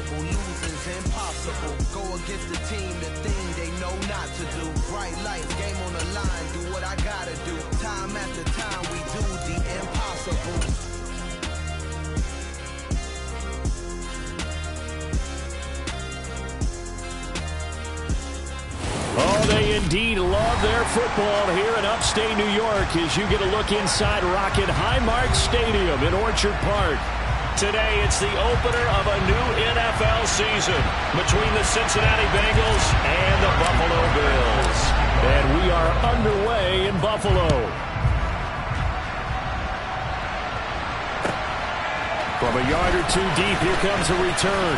possible, losing's impossible. Go against the team, the thing they know not to do. Bright lights, game on the line, do what I gotta do. Time after time, we do the impossible. Oh, they indeed love their football here in upstate New York as you get a look inside Rocket Highmark Stadium in Orchard Park. Today, it's the opener of a new NFL season between the Cincinnati Bengals and the Buffalo Bills. And we are underway in Buffalo. From a yard or two deep, here comes a return.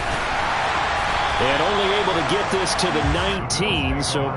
And only able to get this to the 19, so...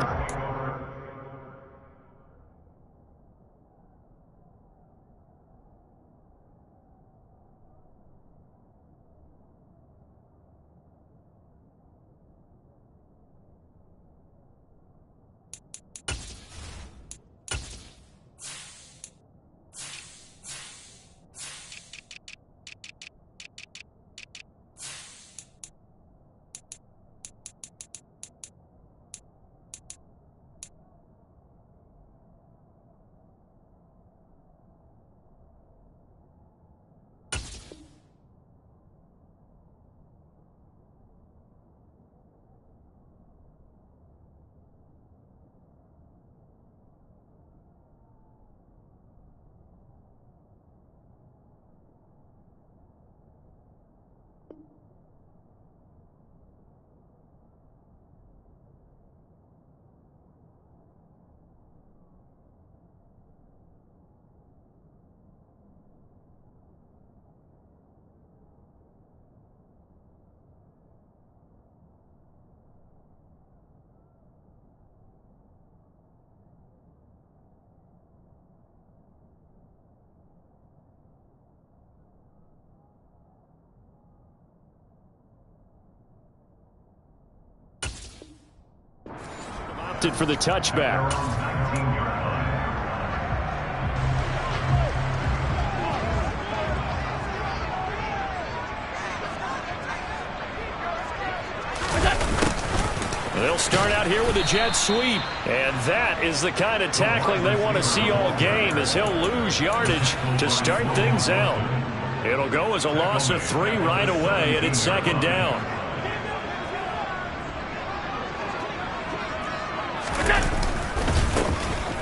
opted for the touchback. They'll start out here with a jet sweep. And that is the kind of tackling they want to see all game, as he'll lose yardage to start things out. It'll go as a loss of 3 right away, and it's second down.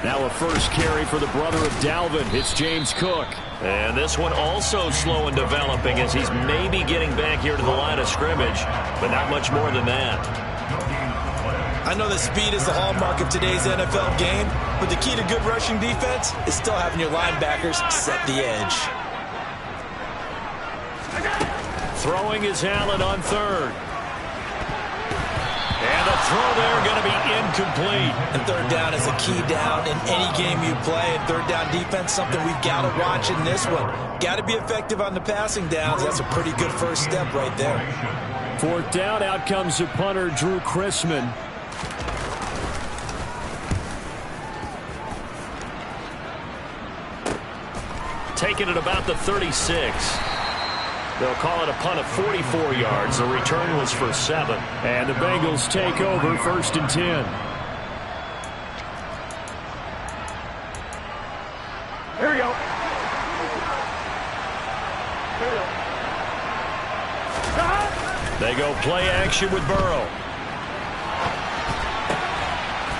Now a first carry for the brother of Dalvin. It's James Cook. And this one also slow and developing as he's maybe getting back here to the line of scrimmage, but not much more than that. I know that speed is the hallmark of today's NFL game, but the key to good rushing defense is still having your linebackers set the edge. Throwing is Allen on third. And the throw there going to be incomplete. And third down is a key down in any game you play. And third down defense, something we've got to watch in this one. Got to be effective on the passing downs. That's a pretty good first step right there. Fourth down, out comes the punter, Drew Chrisman. Taking it about the 36. They'll call it a punt of 44 yards. The return was for 7. And the Bengals take over, 1st and 10. Here we go. They go play action with Burrow.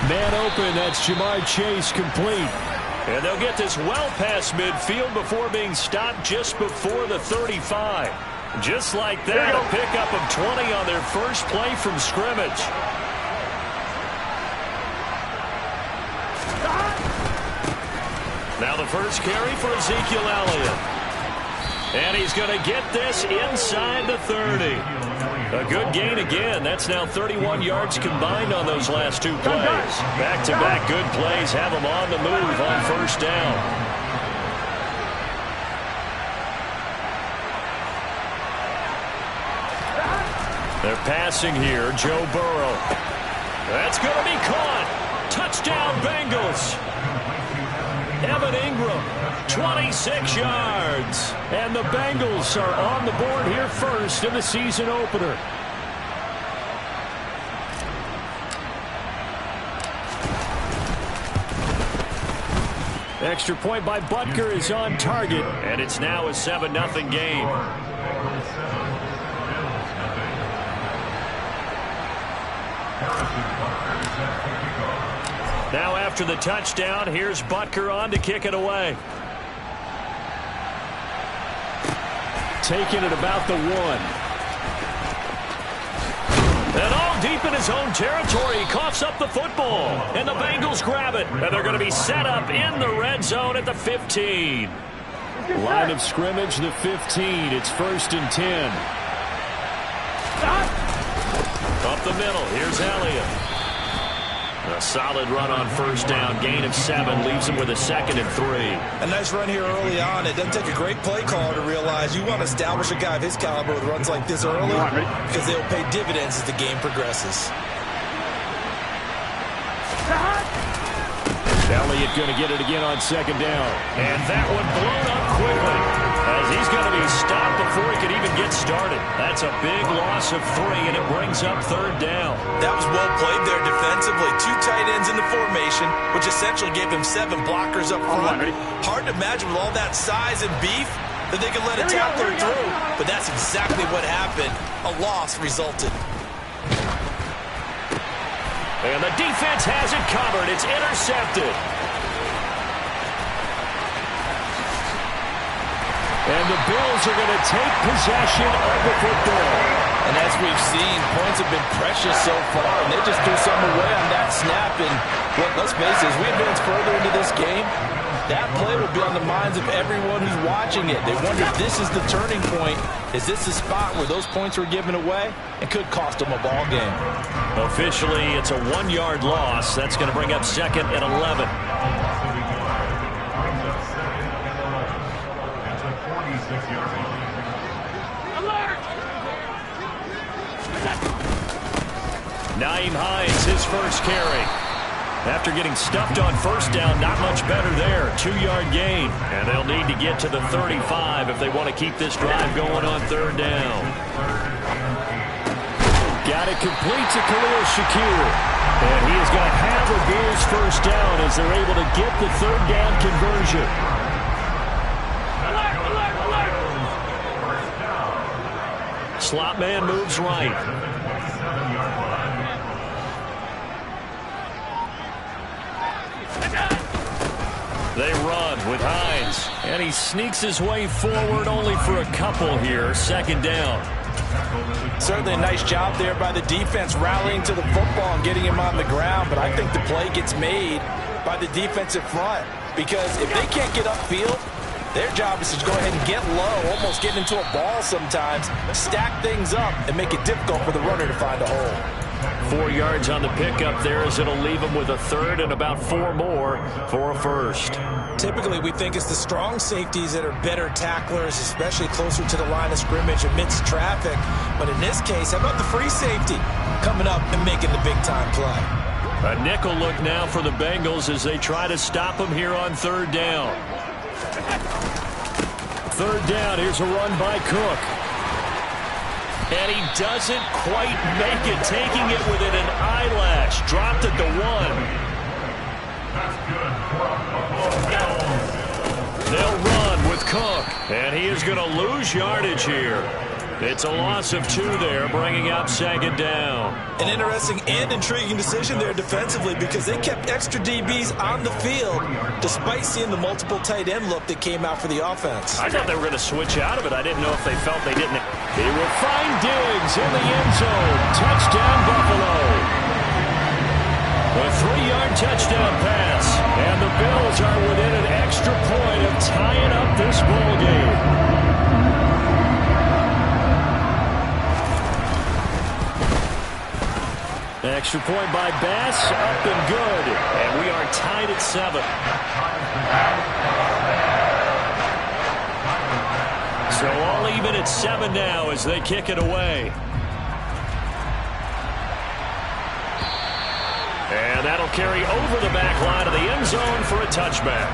Man open, that's Jamar Chase, complete. And they'll get this well past midfield before being stopped just before the 35. Just like that, a pickup of 20 on their first play from scrimmage. Now the first carry for Ezekiel Elliott. And he's going to get this inside the 30. A good gain again. That's now 31 yards combined on those last 2 plays. Back-to-back good plays have them on the move on first down. They're passing here. Joe Burrow. That's going to be caught. Touchdown, Bengals. Evan Ingram, 26 yards. And the Bengals are on the board here first in the season opener. Extra point by Butker is on target, and it's now a 7-0 game. Now after the touchdown, here's Butker on to kick it away. Taking it about the 1. And all deep in his own territory, he coughs up the football. And the Bengals grab it. And they're going to be set up in the red zone at the 15. Line of scrimmage, the 15. It's 1st and 10. Up the middle, here's Elliott. A solid run on 1st down. Gain of 7 leaves him with a 2nd and 3. A nice run here early on. It doesn't take a great play caller to realize you want to establish a guy of his caliber with runs like this early because they'll pay dividends as the game progresses. Elliott going to get it again on 2nd down. And that one blown up quickly as he's going to be stopped before he can even get started. That's a big loss of 3, and it brings up 3rd down. That was well played there defensively. 2 tight ends in the formation, which essentially gave him 7 blockers up front. Hard to imagine with all that size and beef that they could let a tackler through, but that's exactly what happened. A loss resulted. And the defense has it covered. It's intercepted. And the Bills are going to take possession of the football. And as we've seen, points have been precious so far, and they just threw something away on that snap. And let's face it, as we advance further into this game, that play will be on the minds of everyone who's watching it. They wonder if this is the turning point. Is this the spot where those points were given away? It could cost them a ball game. Officially, it's a 1-yard loss. That's going to bring up 2nd and 11. Naeem Hines, his first carry. After getting stuffed on 1st down, not much better there. 2-yard gain. And they'll need to get to the 35 if they want to keep this drive going on 3rd down. Got it complete to Khalil Shakir. And he is going to have a Bills 1st down as they're able to get the 3rd down conversion. Slot man moves right. They run with Hines, and he sneaks his way forward only for a couple here. 2nd down. Certainly a nice job there by the defense rallying to the football and getting him on the ground, but I think the play gets made by the defensive front because if they can't get upfield, their job is to go ahead and get low, almost get into a ball sometimes, stack things up, and make it difficult for the runner to find a hole. 4 yards on the pickup there as it'll leave him with a 3rd and about 4 more for a 1st. Typically, we think it's the strong safeties that are better tacklers, especially closer to the line of scrimmage amidst traffic. But in this case, how about the free safety coming up and making the big-time play? A nickel look now for the Bengals as they try to stop him here on 3rd down. 3rd down, here's a run by Cook. And he doesn't quite make it, taking it within an eyelash. Dropped at the 1. They'll run with Cook, and he is going to lose yardage here. It's a loss of 2 there, bringing up 2nd down. An interesting and intriguing decision there defensively because they kept extra DBs on the field despite seeing the multiple tight end look that came out for the offense. I thought they were going to switch out of it. I didn't know if they felt they didn't. He will find Diggs in the end zone. Touchdown, Buffalo. A 3-yard touchdown pass. And the Bills are within an extra point of tying up this ball game. Extra point by Bass, up and good. And we are tied at 7. So all even at 7 now as they kick it away. And that'll carry over the back line of the end zone for a touchback.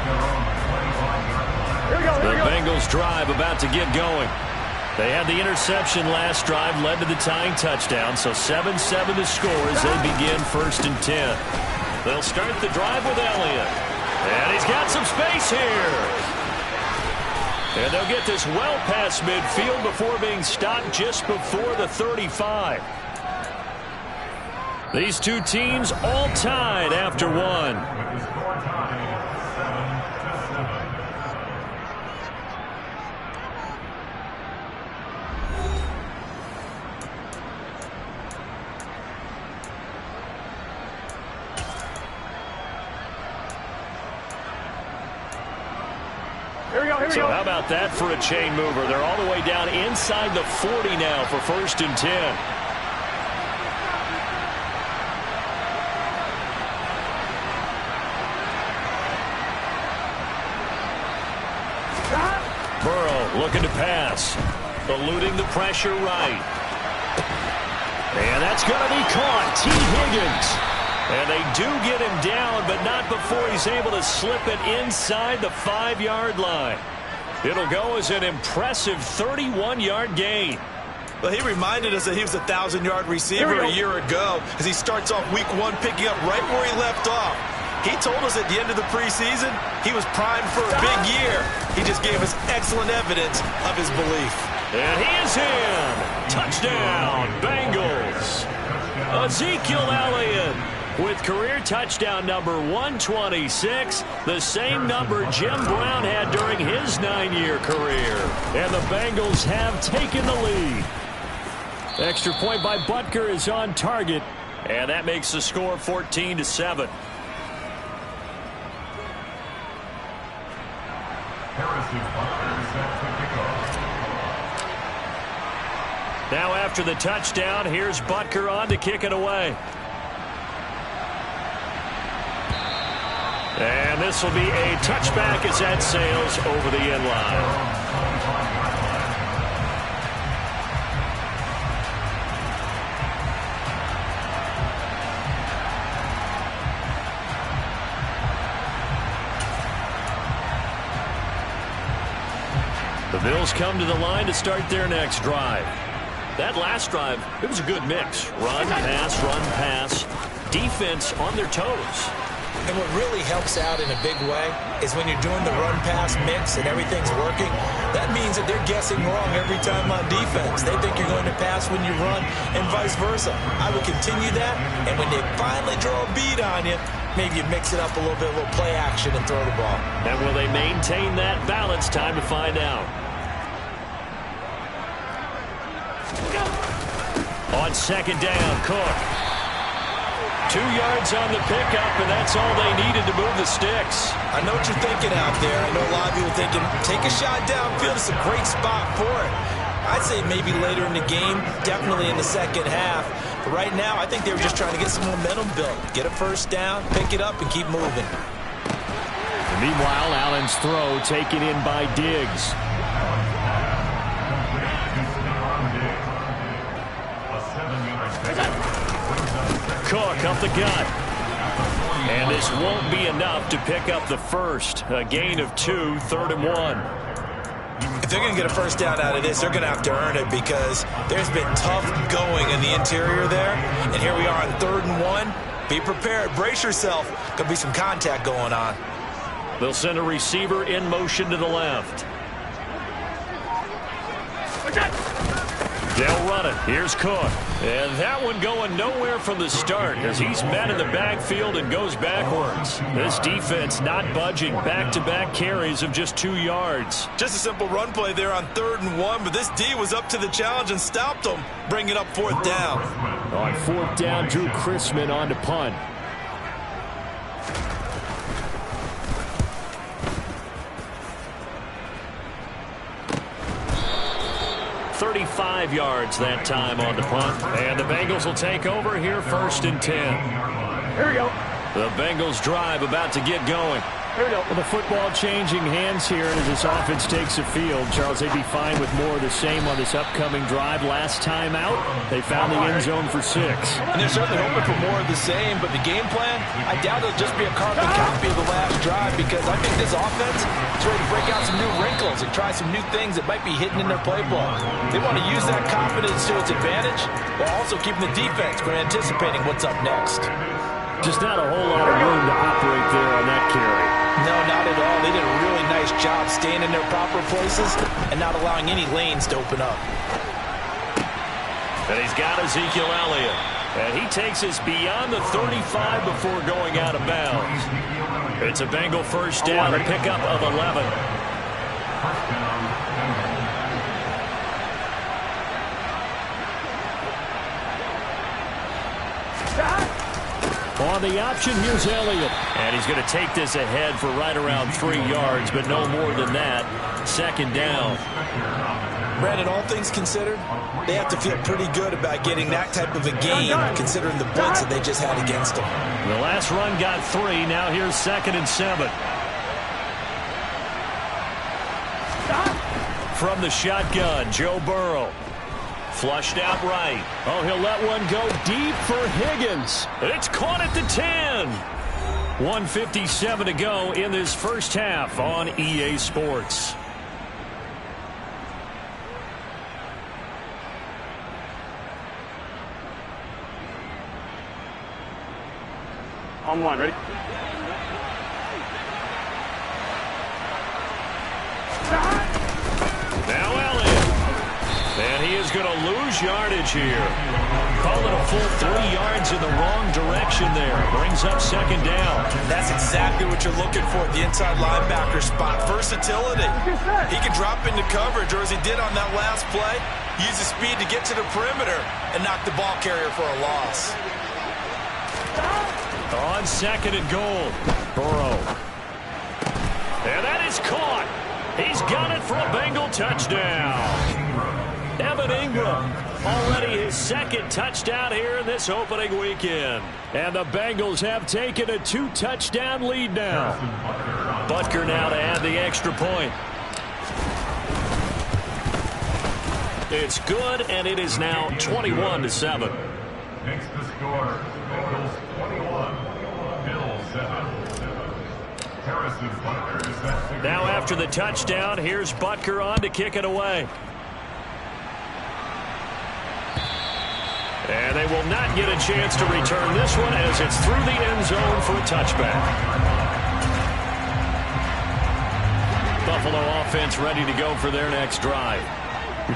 The Bengals drive about to get going. They had the interception last drive, led to the tying touchdown, so 7-7 to score as they begin 1st and 10. They'll start the drive with Elliott. And he's got some space here. And they'll get this well past midfield before being stopped just before the 35. These two teams all tied after one. So how about that for a chain mover? They're all the way down inside the 40 now for 1st and 10. Burrow looking to pass. Eluding the pressure right. And that's going to be caught. T. Higgins. And they do get him down, but not before he's able to slip it inside the 5-yard line. It'll go as an impressive 31-yard gain. Well, he reminded us that he was a 1,000-yard receiver a year ago as he starts off week 1 picking up right where he left off. He told us at the end of the preseason he was primed for a big year. He just gave us excellent evidence of his belief. And he is in. Touchdown, Bengals. Ezekiel Elliott with career touchdown number 126, the same number Jim Brown had during his 9-year career. And the Bengals have taken the lead. Extra point by Butker is on target, and that makes the score 14-7. Now after the touchdown, here's Butker on to kick it away. And this will be a touchback as that sails over the end line. The Bills come to the line to start their next drive. That last drive, it was a good mix. Run, pass, defense on their toes. And what really helps out in a big way is when you're doing the run-pass mix and everything's working, that means that they're guessing wrong every time on defense. They think you're going to pass when you run and vice versa. I would continue that, and when they finally draw a bead on you, maybe you mix it up a little bit, a little play action and throw the ball. And will they maintain that balance? Time to find out. On second down, Cook. 2 yards on the pickup, and that's all they needed to move the sticks. I know what you're thinking out there. I know a lot of people thinking, take a shot downfield. It's a great spot for it. I'd say maybe later in the game, definitely in the second half. But right now, I think they were just trying to get some momentum built. Get a first down, pick it up, and keep moving. And meanwhile, Allen's throw taken in by Diggs. Cook up the gut. And this won't be enough to pick up the first. A gain of 2, 3rd and 1. If they're going to get a first down out of this, they're going to have to earn it because there's been tough going in the interior there. And here we are on 3rd and 1. Be prepared. Brace yourself. Could be some contact going on. They'll send a receiver in motion to the left. They'll run it. Here's Cook. And that one going nowhere from the start as he's met in the backfield and goes backwards. This defense not budging. Back-to-back carries of just 2 yards. Just a simple run play there on 3rd and 1, but this D was up to the challenge and stopped them, bringing up 4th down. On 4th down, Drew Chrisman on to punt. 35 yards that time on the punt. And the Bengals will take over here 1st and 10. Here we go. The Bengals drive about to get going. Here we go. With the football changing hands here as this offense takes the field. Charles, they'd be fine with more of the same on this upcoming drive. Last time out, they found the end zone for 6. And they're certainly hoping for more of the same, but the game plan, I doubt it'll just be a carbon copy of the last drive because I think this offense is ready to break out some new wrinkles and try some new things that might be hidden in their playbook. They want to use that confidence to its advantage while also keeping the defense from anticipating what's up next. Just not a whole lot of room to operate there on that carry. No, not at all. They did a really nice job staying in their proper places and not allowing any lanes to open up. And he's got Ezekiel Elliott. And he takes us beyond the 35 before going out of bounds. It's a Bengal first down, a pickup of 11. On the option, here's Elliott. And he's going to take this ahead for right around 3 yards, but no more than that. Second down. Brandon, all things considered, they have to feel pretty good about getting that type of a game, considering the blitz that they just had against them. The last run got 3. Now here's 2nd and 7. From the shotgun, Joe Burrow. Flushed out right. Oh, he'll let one go deep for Higgins. It's caught at the 10. 1:57 to go in this first half on EA Sports. On one, ready? Now Elliott. And he is going to lose yardage here. Call it a full 3 yards in the wrong direction there. Brings up second down. That's exactly what you're looking for, the inside linebacker spot. Versatility. He can drop into coverage, or as he did on that last play, use his speed to get to the perimeter and knock the ball carrier for a loss. On 2nd and goal, Burrow. And that is caught. He's got it for a Bengal touchdown. Evan Ingram, already his 2nd touchdown here in this opening weekend. And the Bengals have taken a 2-touchdown lead now. Butker now to add the extra point. It's good, and it is now 21-7. Makes the score. Bengals 21, Bills 7. Harrison Butker is set to Now after the touchdown, here's Butker on to kick it away. And they will not get a chance to return this one as it's through the end zone for a touchback. Buffalo offense ready to go for their next drive.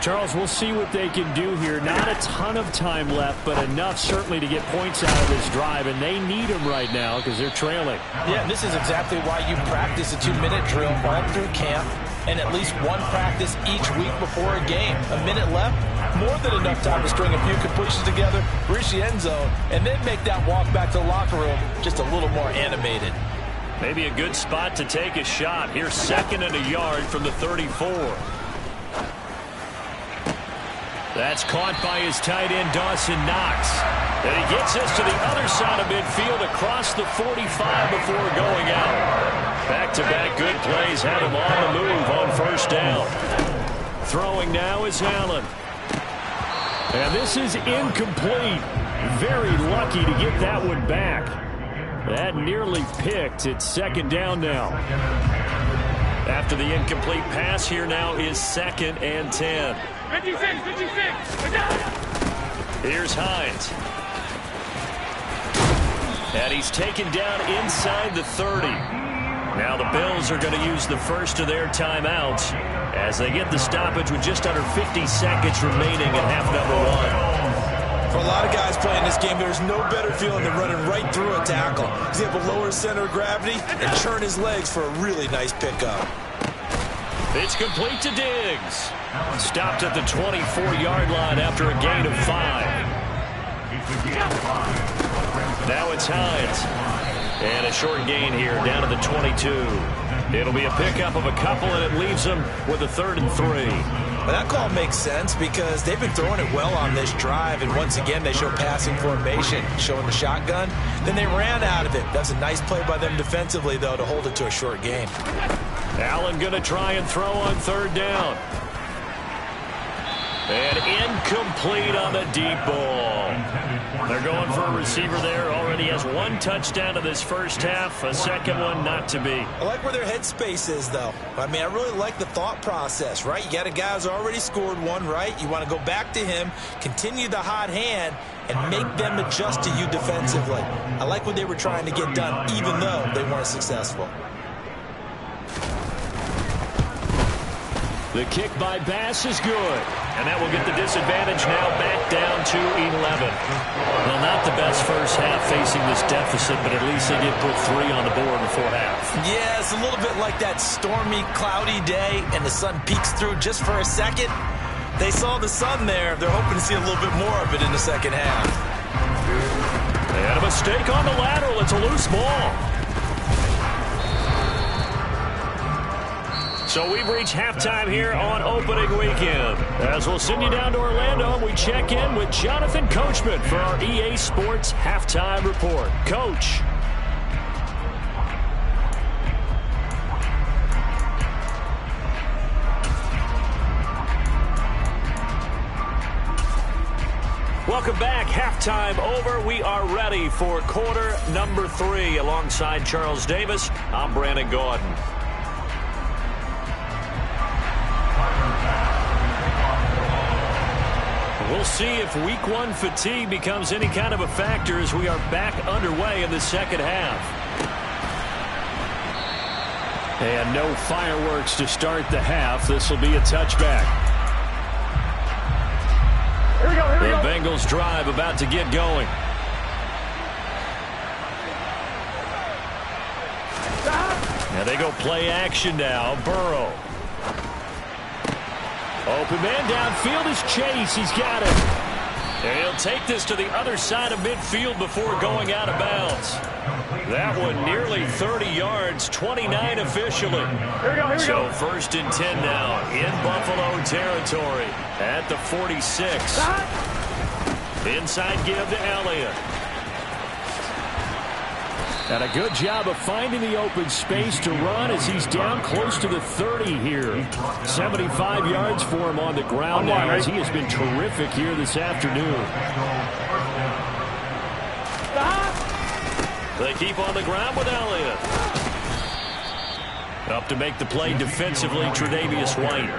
Charles, we'll see what they can do here. Not a ton of time left, but enough certainly to get points out of this drive, and they need them right now because they're trailing. Yeah, and this is exactly why you practice a 2-minute drill all through camp and at least one practice each week before a game. A minute left, more than enough time to string a few completions together, reach the end zone, and then make that walk back to the locker room just a little more animated. Maybe a good spot to take a shot. Here's 2nd and a yard from the 34. That's caught by his tight end, Dawson Knox. And he gets us to the other side of midfield across the 45 before going out. Back-to-back good plays have him on the move on first down. Throwing now is Allen. And this is incomplete. Very lucky to get that one back. That nearly picked. It's 2nd down now. After the incomplete pass, here now is 2nd and 10. 56. Here's Hines. And he's taken down inside the 30. Now the Bills are going to use the first of their timeouts as they get the stoppage with just under 50 seconds remaining in half number 1. For a lot of guys playing this game, there's no better feeling than running right through a tackle. He's able to lower his center of gravity and churn his legs for a really nice pickup. It's complete to Diggs. Stopped at the 24-yard line after a gain of 5. Now it's Hines. And a short gain here down to the 22. It'll be a pickup of a couple, and it leaves them with a 3rd and 3. Well, that call makes sense because they've been throwing it well on this drive, and once again they show passing formation, showing the shotgun. Then they ran out of it. That's a nice play by them defensively, though, to hold it to a short gain. Allen going to try and throw on 3rd down. And incomplete on the deep ball. They're going for a receiver there. Already has 1 touchdown in this first half. A second one not to be. I like where their headspace is, though. I mean, I really like the thought process, right? You got a guy who's already scored 1, right? You want to go back to him, continue the hot hand, and make them adjust to you defensively. I like what they were trying to get done, even though they weren't successful. The kick by Bass is good. And that will get the disadvantage now back down to 11. Well, not the best first half facing this deficit, but at least they did put 3 on the board before half. Yeah, it's a little bit like that stormy, cloudy day, and the sun peeks through just for a second. They saw the sun there. They're hoping to see a little bit more of it in the second half. They had a mistake on the lateral. It's a loose ball. So we've reached halftime here on opening weekend. As we'll send you down to Orlando, and we check in with Jonathan Coachman for our EA Sports Halftime Report. Coach. Welcome back. Halftime over. We are ready for quarter number 3. Alongside Charles Davis, I'm Brandon Gaudin. We'll see if week 1 fatigue becomes any kind of a factor as we are back underway in the second half. And no fireworks to start the half. This will be a touchback. Here we go, here we go. The Bengals drive about to get going. And they go play action now. Burrow. Open man downfield is Chase. He's got it. And he'll take this to the other side of midfield before going out of bounds. That one nearly 30 yards, 29 officially. Here we go. So 1st and 10 now in Buffalo territory at the 46. Inside give to Elliott. And a good job of finding the open space to run as he's down close to the 30 here. 75 yards for him on the ground now as he has been terrific here this afternoon. They keep on the ground with Elliott. Up to make the play defensively, Tre'Davious White.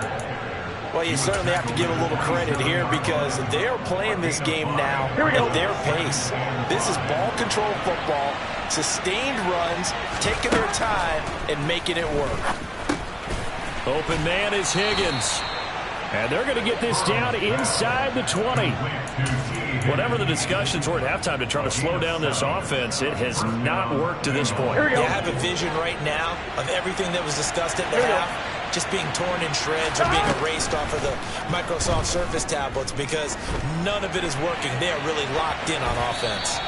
Well, you certainly have to give a little credit here because they're playing this game now at their pace. This is ball control football, sustained runs, taking their time, and making it work. Open man is Higgins. And they're going to get this down inside the 20. Whatever the discussions were at halftime to try to slow down this offense, it has not worked to this point. Yeah, I have a vision right now of everything that was discussed at the half just being torn in shreds or being erased off of the Microsoft Surface tablets because none of it is working. They are really locked in on offense.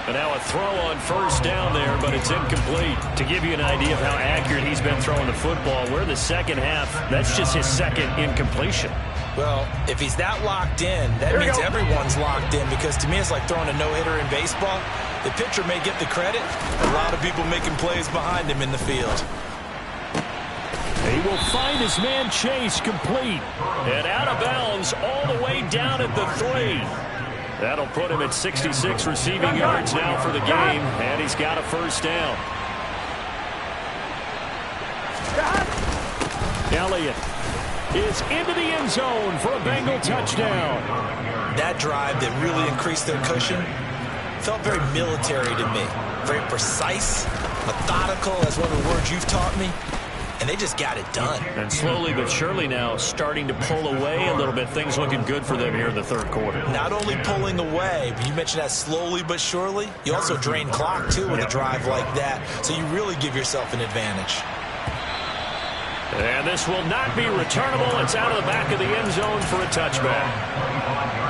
And now a throw on 1st down there, but it's incomplete. To give you an idea of how accurate he's been throwing the football, we're the second half. That's just his 2nd incompletion. Well, if he's that locked in, that means everyone's locked in because to me it's like throwing a no-hitter in baseball. The pitcher may get the credit. A lot of people making plays behind him in the field. He will find his man Chase complete. And out of bounds all the way down at the 3. That'll put him at 66 receiving yards now for the game, and he's got a 1st down. Elliott is into the end zone for a Bengal touchdown. That drive that really increased their cushion felt very military to me. Very precise, methodical, that's one of the words you've taught me. And they just got it done. And slowly but surely now starting to pull away a little bit. Things looking good for them here in the 3rd quarter. Not only pulling away, but you mentioned that slowly but surely. You also drain clock, too, with a drive like that. So you really give yourself an advantage. And this will not be returnable. It's out of the back of the end zone for a touchback.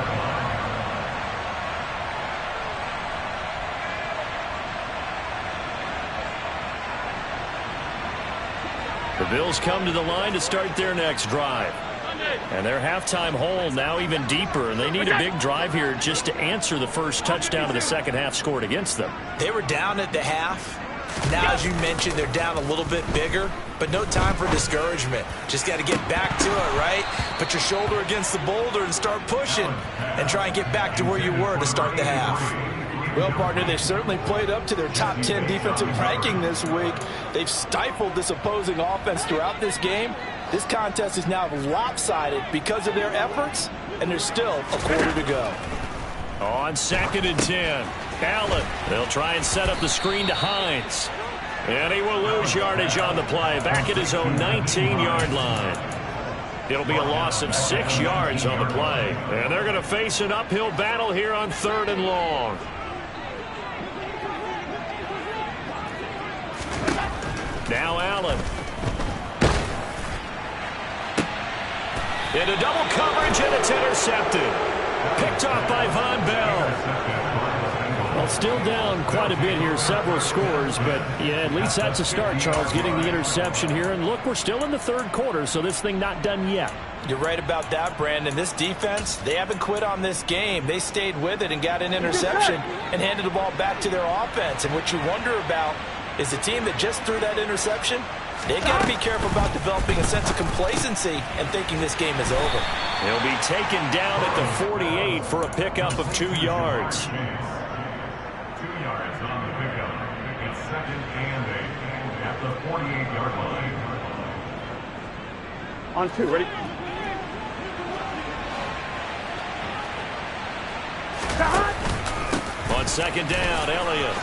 The Bills come to the line to start their next drive. And their halftime hole now even deeper, and they need a big drive here just to answer the first touchdown of the second half scored against them. They were down at the half. Now, as you mentioned, they're down a little bit bigger, but no time for discouragement. Just got to get back to it, right? Put your shoulder against the boulder and start pushing and try and get back to where you were to start the half. Well, partner, they've certainly played up to their top 10 defensive ranking this week. They've stifled this opposing offense throughout this game. This contest is now lopsided because of their efforts, and there's still a quarter to go. On 2nd and 10, Allen. They'll try and set up the screen to Hines. And he will lose yardage on the play, back at his own 19-yard line. It'll be a loss of 6 yards on the play. And they're going to face an uphill battle here on 3rd and long. Now Allen. Into double coverage, and it's intercepted. Picked off by Von Bell. Well, still down quite a bit here, several scores, but yeah, at least that's a start, Charles, getting the interception here. And look, we're still in the 3rd quarter, so this thing not done yet. You're right about that, Brandon. This defense, they haven't quit on this game. They stayed with it and got an interception and handed the ball back to their offense. And what you wonder about is the team that just threw that interception, they got to be careful about developing a sense of complacency and thinking this game is over. He'll be taken down at the 48 for a pickup of 2 yards. 2 yards on the pickup. It's 2nd and 8 at the 48-yard line. On 2, ready? On 2nd down, Elliott.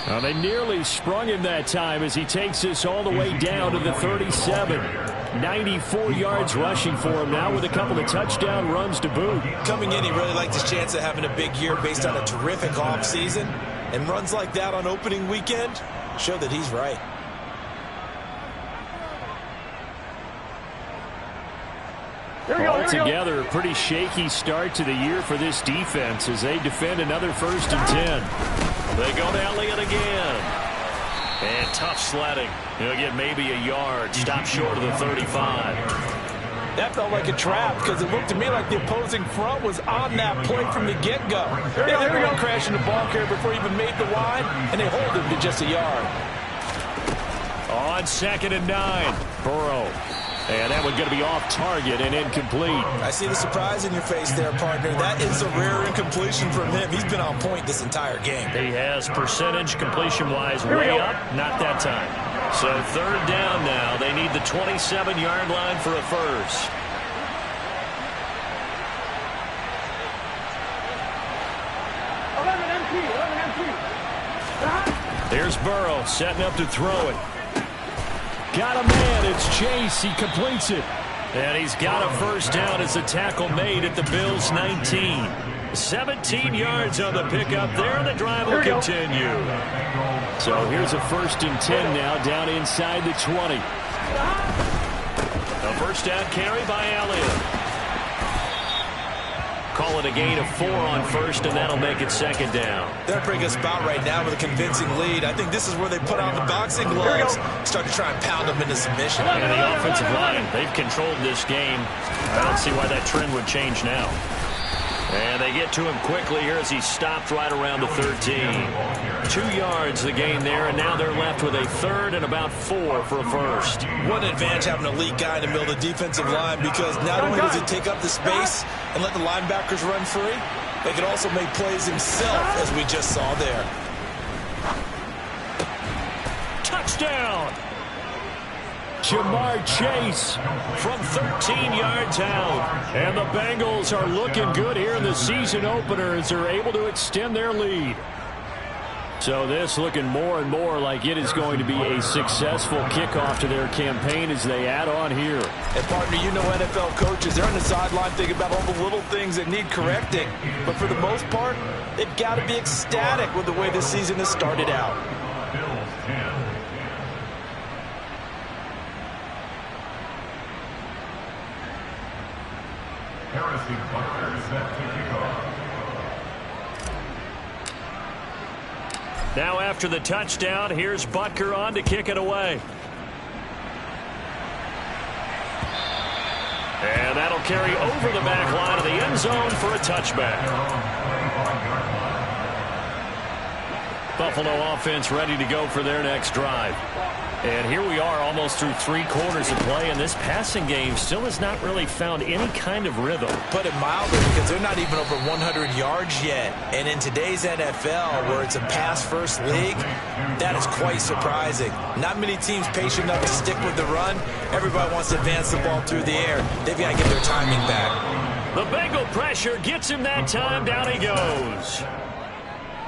Well, they nearly sprung him that time as he takes this all the way down to the 37. 94 yards rushing for him now with a couple of touchdown runs to boot. Coming in, he really liked his chance of having a big year based on a terrific offseason. And runs like that on opening weekend show that he's right. Altogether, a pretty shaky start to the year for this defense as they defend another 1st and 10. They go to Elliott again. And tough sledding. He'll get maybe a yard. Stop short of the 35. That felt like a trap because it looked to me like the opposing front was on that play from the get-go. They let him crash into the ball carrier before he even made the line, and they hold him to just a yard. On 2nd and 9, Burrow. And that one going to be off target and incomplete. I see the surprise in your face there, partner. That is a rare incompletion from him. He's been on point this entire game. He has percentage completion-wise way up, not that time. So 3rd down now. They need the 27-yard line for a first. Here's Burrow setting up to throw it. Got a man. It's Chase. He completes it. And he's got a first down as the tackle made at the Bills' 19. 17 yards on the pickup there, and the drive will continue. So here's a 1st and 10 now down inside the 20. A first down carry by Elliott. Call it a gain of 4 on 1st, and that'll make it 2nd down. They're in a pretty good spot right now with a convincing lead. I think this is where they put on the boxing gloves, start to try and pound them into submission. And the offensive line, they've controlled this game. I don't see why that trend would change now. And they get to him quickly here as he stopped right around the 13. 2 yards the gain there, and now they're left with a 3rd and about 4 for a first. What an advantage having an elite guy in the middle of the defensive line, because not only does he take up the space and let the linebackers run free, they can also make plays himself, as we just saw there. Touchdown! Jamar Chase from 13 yards out. And the Bengals are looking good here in the season opener as they're able to extend their lead. So this looking more and more like it is going to be a successful kickoff to their campaign as they add on here. And partner, you know NFL coaches, they're on the sideline thinking about all the little things that need correcting. But for the most part, they've got to be ecstatic with the way this season has started out. Bills 10. Harrison Butker set to kick off. Now after the touchdown, here's Butker on to kick it away. And that'll carry over the back line of the end zone for a touchback. Buffalo offense ready to go for their next drive. And here we are almost through 3 quarters of play, and this passing game still has not really found any kind of rhythm. Put it mildly, because they're not even over 100 yards yet. And in today's NFL, where it's a pass-first league, that is quite surprising. Not many teams patient enough to stick with the run. Everybody wants to advance the ball through the air. They've got to get their timing back. The Bengal pressure gets him that time. Down he goes.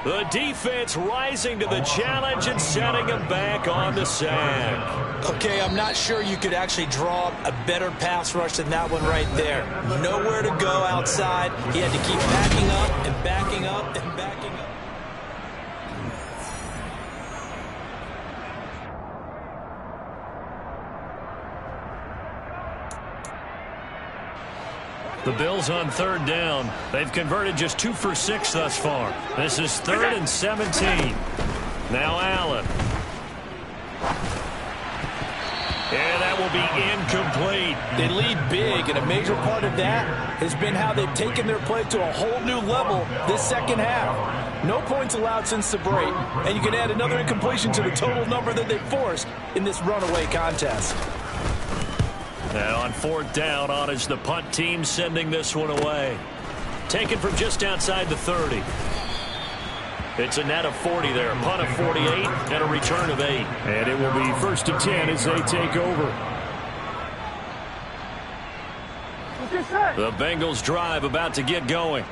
The defense rising to the challenge and setting him back on the sack. Okay, I'm not sure you could actually draw up a better pass rush than that one right there. Nowhere to go outside. He had to keep backing up and backing up and backing up. The Bills on third down. They've converted just 2 for 6 thus far. This is 3rd and 17. Now Allen. And that will be incomplete. They lead big, and a major part of that has been how they've taken their play to a whole new level this second half. No points allowed since the break, and you can add another incompletion to the total number that they forced in this runaway contest. And on 4th down, on is the punt team sending this one away. Taken from just outside the 30. It's a net of 40 there. Punt of 48 and a return of 8. And it will be 1st and 10 as they take over. The Bengals drive about to get going.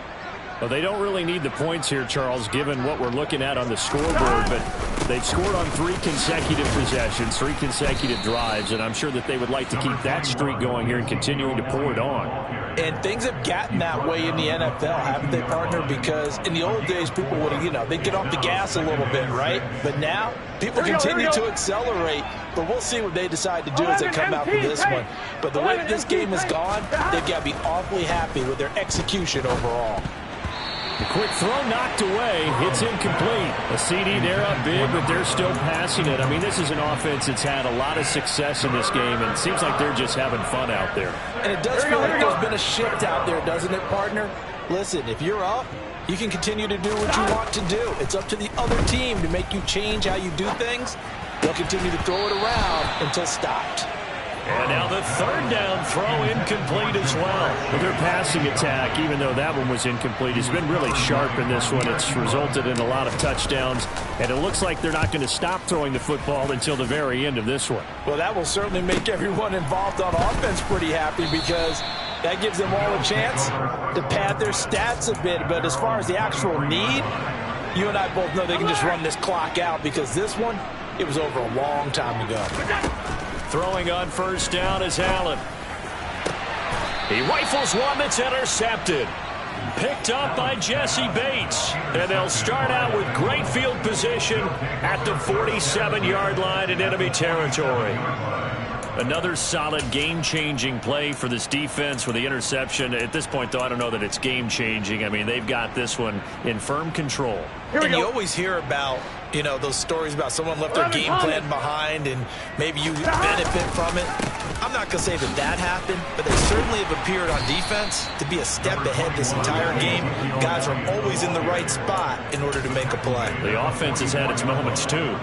Well, they don't really need the points here, Charles, given what we're looking at on the scoreboard, but they've scored on 3 consecutive possessions, 3 consecutive drives, and I'm sure that they would like to keep that streak going here and continuing to pour it on. And things have gotten that way in the NFL, haven't they, partner? Because in the old days, people would have, they'd get off the gas a little bit, right? But now, people continue to accelerate, but we'll see what they decide to do as they come out for this one. But the way that this game has gone, they've got to be awfully happy with their execution overall. The quick throw knocked away. It's incomplete. A CD, they're up big, but they're still passing it. I mean, this is an offense that's had a lot of success in this game, and it seems like they're just having fun out there. And it does feel like there's been a shift out there, doesn't it, partner? Listen, if you're up, you can continue to do what you want to do. It's up to the other team to make you change how you do things. They'll continue to throw it around until stopped. And now the 3rd down throw incomplete as well. Well, their passing attack, even though that one was incomplete, has been really sharp in this one. It's resulted in a lot of touchdowns, and it looks like they're not going to stop throwing the football until the very end of this one. Well, that will certainly make everyone involved on offense pretty happy because that gives them all a chance to pad their stats a bit. But as far as the actual need, you and I both know they can just run this clock out because this one, it was over a long time ago. Throwing on 1st down is Allen. He rifles one that's intercepted. Picked up by Jesse Bates. And they'll start out with great field position at the 47-yard line in enemy territory. Another solid game-changing play for this defense with the interception. At this point, though, I don't know that it's game-changing. I mean, they've got this one in firm control. And you always hear about, those stories about someone left their game plan behind and maybe you benefit from it. I'm not going to say that happened, but they certainly have appeared on defense to be a step ahead this entire game. Guys are always in the right spot in order to make a play. The offense has had its moments, too.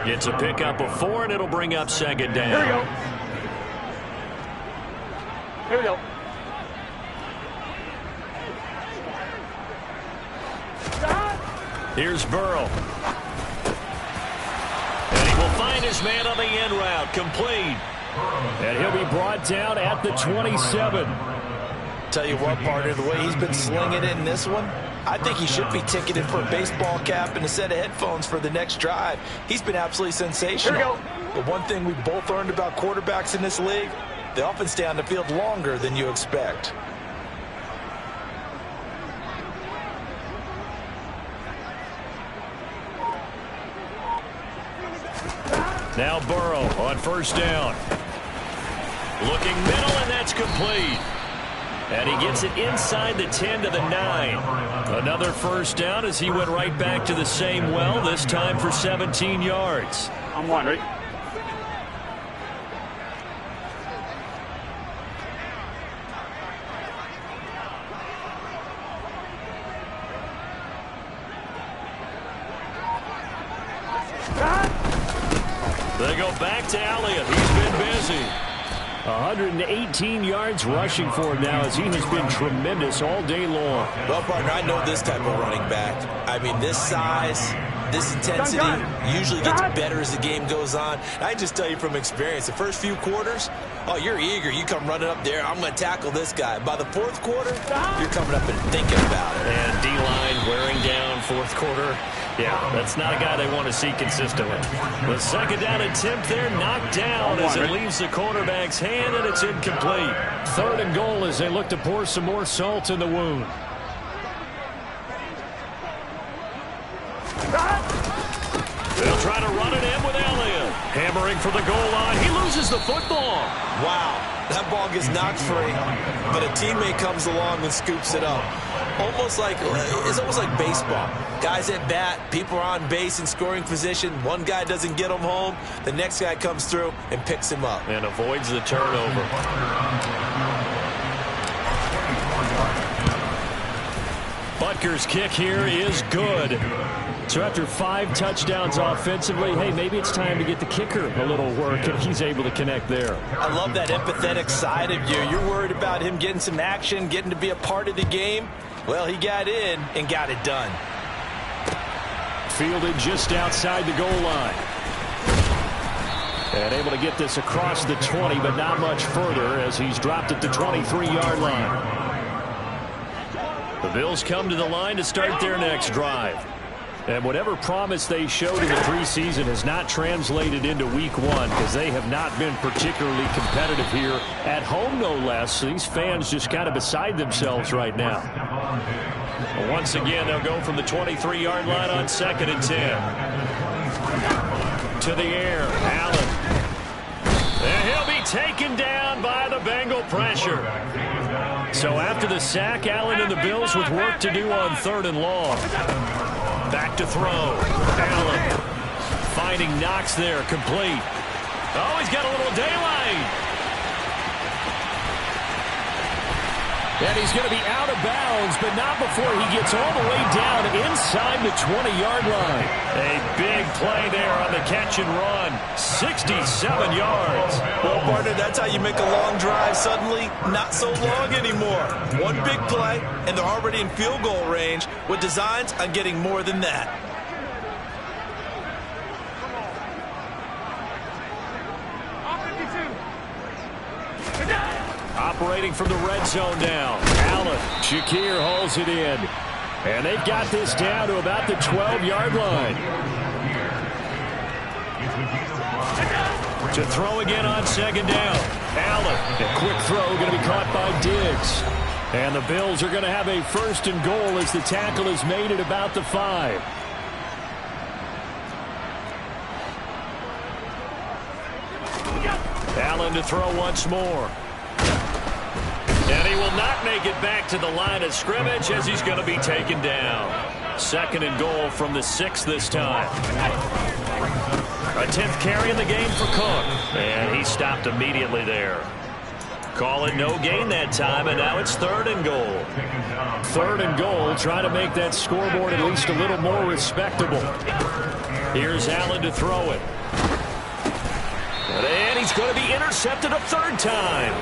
It's a pickup of 4, and it'll bring up 2nd down. Here we go. Here we go. Here's Burrow. And he will find his man on the end route, complete. And he'll be brought down at the 27. Tell you what, partner, the way he's been slinging it in this one, I think he should be ticketed for a baseball cap and a set of headphones for the next drive. He's been absolutely sensational. Here we go. But one thing we've both learned about quarterbacks in this league, they often stay on the field longer than you expect. Now Burrow on 1st down. Looking middle, and that's complete. And he gets it inside the 10 to the 9. Another 1st down as he went right back to the same well, this time for 17 yards. I'm one, ready? They go back to Elliott. He's been busy. 118 yards rushing for him now as he has been tremendous all day long. Well, partner, I know this type of running back. I mean, this size, this intensity usually gets better as the game goes on. I just tell you from experience, the first few quarters, oh, you're eager. You come running up there, I'm going to tackle this guy. By the fourth quarter, you're coming up and thinking about it. And D-line wearing down fourth quarter. Yeah, that's not a guy they want to see consistently. The second down attempt there knocked down as it leaves the quarterback's hand, and it's incomplete. Third and goal as they look to pour some more salt in the wound. They'll try to run it in with Elliott. Hammering for the goal line. He loses the football. Wow, that ball gets knocked free, but a teammate comes along and scoops it up. It's almost like baseball. Guys at bat, people are on base in scoring position. One guy doesn't get him home. The next guy comes through and picks him up. And avoids the turnover. Butker's kick here is good. So after 5 touchdowns offensively, hey, maybe it's time to get the kicker a little work, and he's able to connect there. I love that empathetic side of you. You're worried about him getting some action, getting to be a part of the game. Well, he got in and got it done. Fielded just outside the goal line. And able to get this across the 20, but not much further as he's dropped at the 23-yard line. The Bills come to the line to start their next drive. And whatever promise they showed in the preseason has not translated into week 1 because they have not been particularly competitive here at home, no less. These fans just kind of beside themselves right now. But once again, they'll go from the 23-yard line on 2nd and 10. To the air, Allen. And he'll be taken down by the Bengal pressure. So after the sack, Allen and the Bills with work to do on 3rd and long. Back to throw. Allen finding Knox there, complete. Oh, he's got a little daylight. And he's going to be out of bounds, but not before he gets all the way down inside the 20-yard line. A big play there on the catch and run. 67 yards. Well, partner, that's how you make a long drive suddenly not so long anymore. One big play, and they're already in field goal range with designs on getting more than that. Operating from the red zone now. Allen, Shakir holds it in. And they've got this down to about the 12-yard line. To throw again on 2nd down. Allen, a quick throw going to be caught by Diggs. And the Bills are going to have a 1st and goal as the tackle is made at about the 5. Allen to throw once more. And he will not make it back to the line of scrimmage as he's going to be taken down. 2nd and goal from the 6 this time. A 10th carry in the game for Cook. And he stopped immediately there. Call it no gain that time, and now it's 3rd and goal. 3rd and goal, trying to make that scoreboard at least a little more respectable. Here's Allen to throw it. And he's going to be intercepted a 3rd time.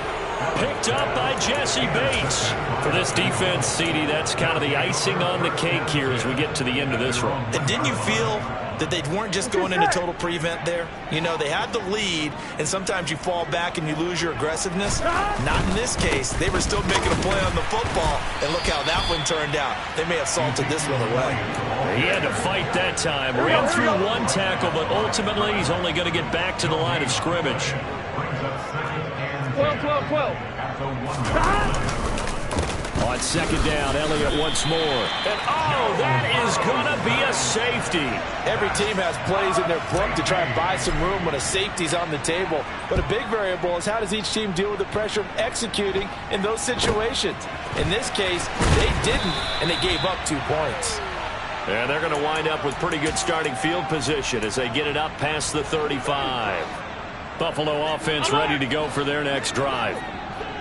Picked up by Jesse Bates. For this defense, CD, that's kind of the icing on the cake here as we get to the end of this one. And didn't you feel that they weren't just going into total prevent there? You know, they had the lead, and sometimes you fall back and you lose your aggressiveness. Not in this case. They were still making a play on the football, and look how that one turned out. They may have salted this one away. He had to fight that time. Ran through one tackle, but ultimately he's only going to get back to the line of scrimmage. 12. On 2nd down, Elliott once more. And oh, that is going to be a safety. Every team has plays in their book to try and buy some room when a safety's on the table. But a big variable is how does each team deal with the pressure of executing in those situations. In this case, they didn't, and they gave up 2 points. And they're going to wind up with pretty good starting field position as they get it up past the 35. Buffalo offense ready to go for their next drive.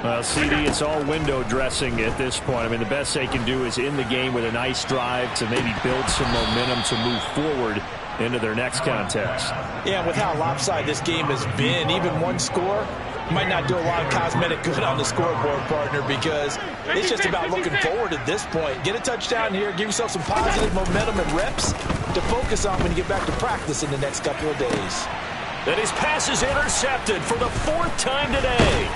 Well, CD, it's all window dressing at this point. I mean, the best they can do is in the game with a nice drive to maybe build some momentum to move forward into their next contest. Yeah, with how lopsided this game has been, even one score, might not do a lot of cosmetic good on the scoreboard, partner, because it's just about looking forward at this point. Get a touchdown here, give yourself some positive momentum and reps to focus on when you get back to practice in the next couple of days. And his pass is intercepted for the 4th time today.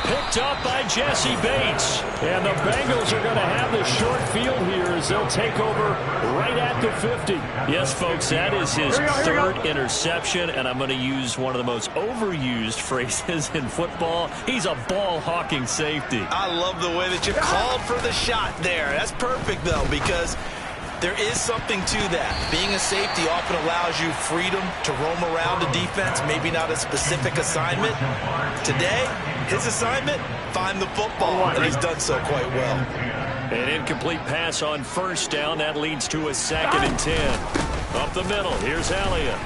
Picked up by Jesse Bates. And the Bengals are going to have the short field here as they'll take over right at the 50. Yes, folks, that is his 3rd interception, and I'm going to use one of the most overused phrases in football. He's a ball-hawking safety. I love the way that you called for the shot there. That's perfect, though, because there is something to that. Being a safety often allows you freedom to roam around the defense, maybe not a specific assignment. Today, his assignment, find the football, and he's done so quite well. An incomplete pass on 1st down. That leads to a 2nd and 10. Up the middle, here's Elliott.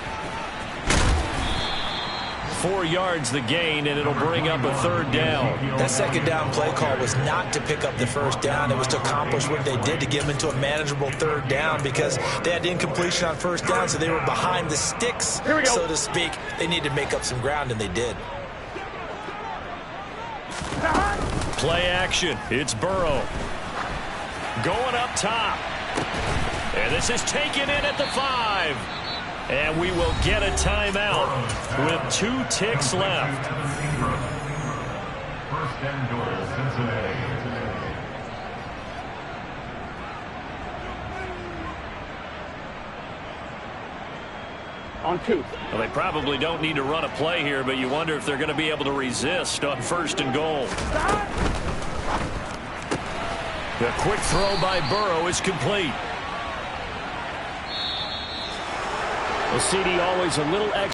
4 yards the gain, and it'll bring up a 3rd down. That 2nd down play call was not to pick up the 1st down. It was to accomplish what they did to get them into a manageable 3rd down because they had incompletion on 1st down, so they were behind the sticks, so to speak. They needed to make up some ground, and they did. Play action. It's Burrow. Going up top. And this is taken in at the 5. And we will get a timeout with 2 ticks left. 1st and goal, Cincinnati. On 2. Well, they probably don't need to run a play here, but you wonder if they're going to be able to resist on 1st and goal. The quick throw by Burrow is complete. Well, CD always a little extra.